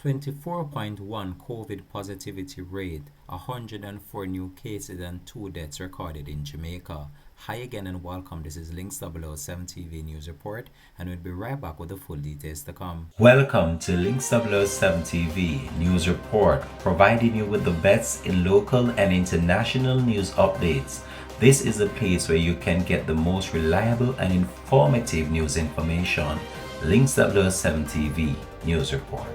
24.1 COVID positivity rate, 104 new cases and 2 deaths recorded in Jamaica. Hi again and welcome. This is Links 007 TV News Report, and we'll be right back with the full details to come. Welcome to Links 007 TV News Report, providing you with the best in local and international news updates. This is a place where you can get the most reliable and informative news information. Links 007 TV News Report.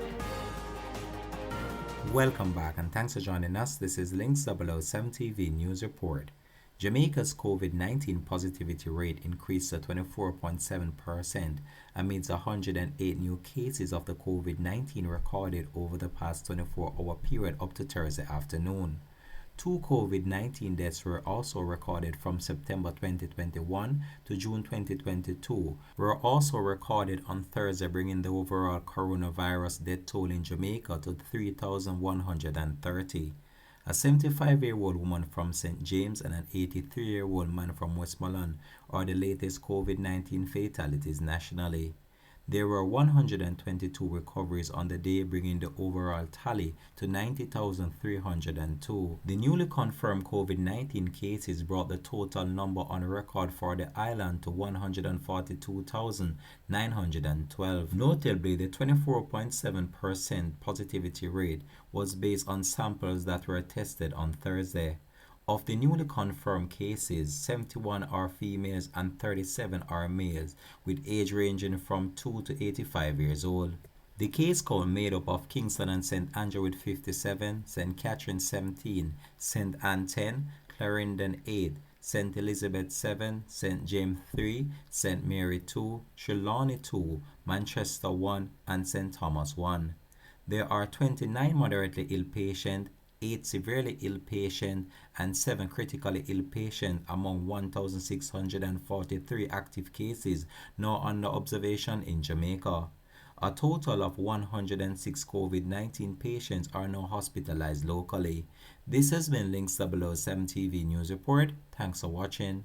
Welcome back and thanks for joining us. This is Links 007 TV News Report. Jamaica's COVID-19 positivity rate increased to 24.7% amidst 108 new cases of the COVID-19 recorded over the past 24-hour period up to Thursday afternoon. 2 COVID-19 deaths were also recorded from September 2021 to June 2022, were also recorded on Thursday, bringing the overall coronavirus death toll in Jamaica to 3,130. A 75-year-old woman from St. James and an 83-year-old man from Westmoreland are the latest COVID-19 fatalities nationally. There were 122 recoveries on the day, bringing the overall tally to 90,302. The newly confirmed COVID-19 cases brought the total number on record for the island to 142,912. Notably, the 24.7% positivity rate was based on samples that were tested on Thursday. Of the newly confirmed cases, 71 are females and 37 are males, with age ranging from 2 to 85 years old. The case count made up of Kingston and St. Andrew with 57, St. Catherine 17, St. Anne 10, Clarendon 8, St. Elizabeth 7, St. James 3, St. Mary 2, Trelawney 2, Manchester 1, and St. Thomas 1. There are 29 moderately ill patients, 8 severely ill patients, and 7 critically ill patients among 1,643 active cases now under observation in Jamaica. A total of 106 COVID-19 patients are now hospitalized locally. This has been Links 007 TV News Report. Thanks for watching.